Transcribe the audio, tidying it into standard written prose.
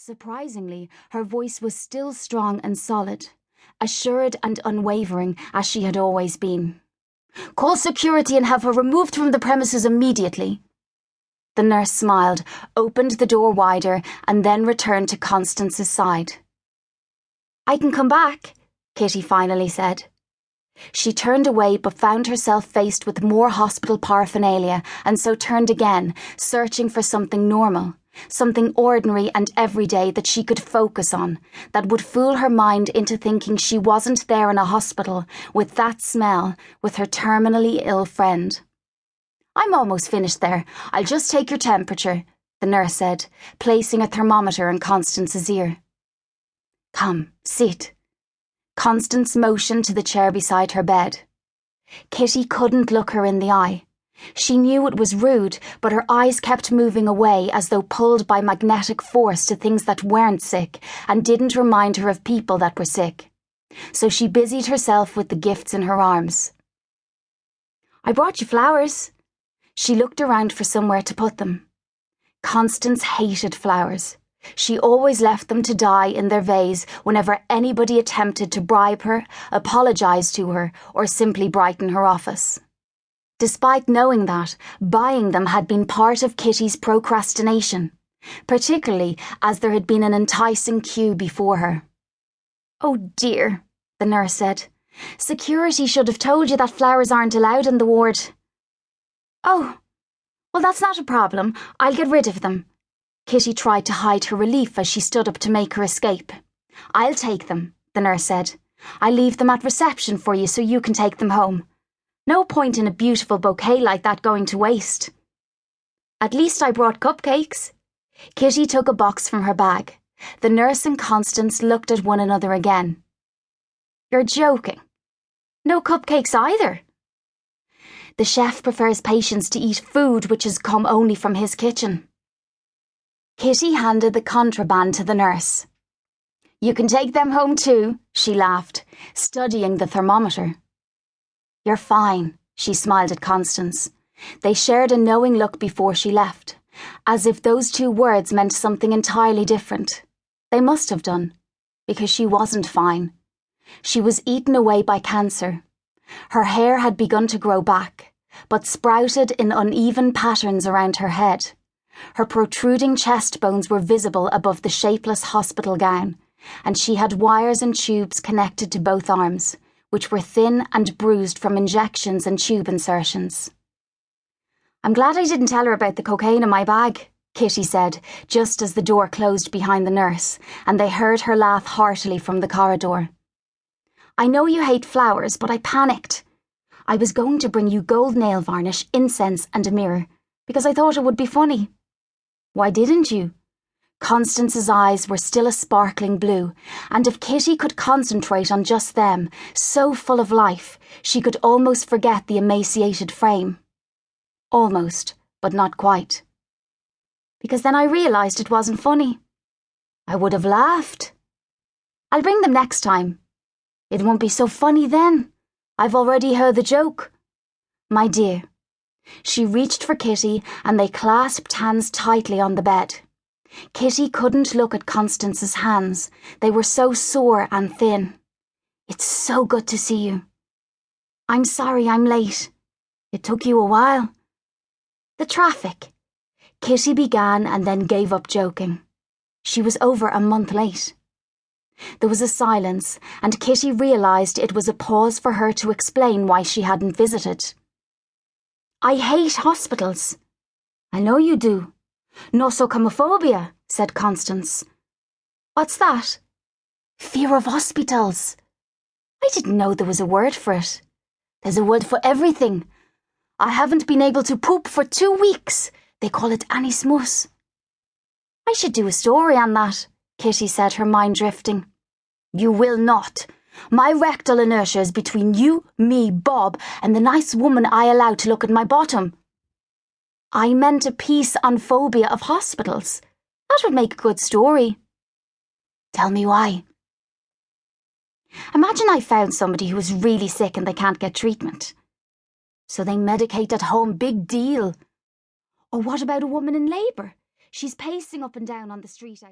Surprisingly, her voice was still strong and solid, assured and unwavering as she had always been. "Call security and have her removed from the premises immediately." The nurse smiled, opened the door wider, and then returned to Constance's side. "I can come back," Kitty finally said. She turned away but found herself faced with more hospital paraphernalia and so turned again, searching for something normal, something ordinary and everyday that she could focus on, that would fool her mind into thinking she wasn't there in a hospital with that smell with her terminally ill friend. "I'm almost finished there. I'll just take your temperature," the nurse said, placing a thermometer in Constance's ear. "Come, sit." Constance motioned to the chair beside her bed. Kitty couldn't look her in the eye. She knew it was rude, but her eyes kept moving away as though pulled by magnetic force to things that weren't sick and didn't remind her of people that were sick. So she busied herself with the gifts in her arms. "I brought you flowers." She looked around for somewhere to put them. Constance hated flowers. She always left them to die in their vase whenever anybody attempted to bribe her, apologise to her, or simply brighten her office. Despite knowing that, buying them had been part of Kitty's procrastination, particularly as there had been an enticing queue before her. "Oh dear," the nurse said. "Security should have told you that flowers aren't allowed in the ward." "Oh, well, that's not a problem. I'll get rid of them." Kitty tried to hide her relief as she stood up to make her escape. "I'll take them," the nurse said. "I'll leave them at reception for you so you can take them home. No point in a beautiful bouquet like that going to waste." "At least I brought cupcakes." Kitty took a box from her bag. The nurse and Constance looked at one another again. "You're joking. No cupcakes either." "The chef prefers patients to eat food which has come only from his kitchen." Kitty handed the contraband to the nurse. "You can take them home too," she laughed, studying the thermometer. "You're fine," she smiled at Constance. They shared a knowing look before she left, as if those two words meant something entirely different. They must have done, because she wasn't fine. She was eaten away by cancer. Her hair had begun to grow back, but sprouted in uneven patterns around her head. Her protruding chest bones were visible above the shapeless hospital gown, and she had wires and tubes connected to both arms, which were thin and bruised from injections and tube insertions. "I'm glad I didn't tell her about the cocaine in my bag," Kitty said, just as the door closed behind the nurse, and they heard her laugh heartily from the corridor. "I know you hate flowers, but I panicked. I was going to bring you gold nail varnish, incense, and a mirror, because I thought it would be funny." "Why didn't you?" Constance's eyes were still a sparkling blue, and if Kitty could concentrate on just them, so full of life, she could almost forget the emaciated frame. Almost, but not quite. "Because then I realised it wasn't funny." "I would have laughed." "I'll bring them next time." "It won't be so funny then. I've already heard the joke." "My dear." She reached for Kitty and they clasped hands tightly on the bed. Kitty couldn't look at Constance's hands. They were so sore and thin. "It's so good to see you." "I'm sorry I'm late." "It took you a while." "The traffic." Kitty began and then gave up joking. She was over a month late. There was a silence, and Kitty realised it was a pause for her to explain why she hadn't visited. "I hate hospitals." "I know you do." "Nosocomophobia," said Constance. "What's that?" "Fear of hospitals." "I didn't know there was a word for it." "There's a word for everything. I haven't been able to poop for 2 weeks. They call it anismus." "I should do a story on that," Kitty said, her mind drifting. "You will not. My rectal inertia is between you, me, Bob, and the nice woman I allow to look at my bottom." "I meant a piece on phobia of hospitals. That would make a good story." "Tell me why." "Imagine I found somebody who is really sick and they can't get treatment. So they medicate at home, big deal. Or what about a woman in labour? She's pacing up and down on the street out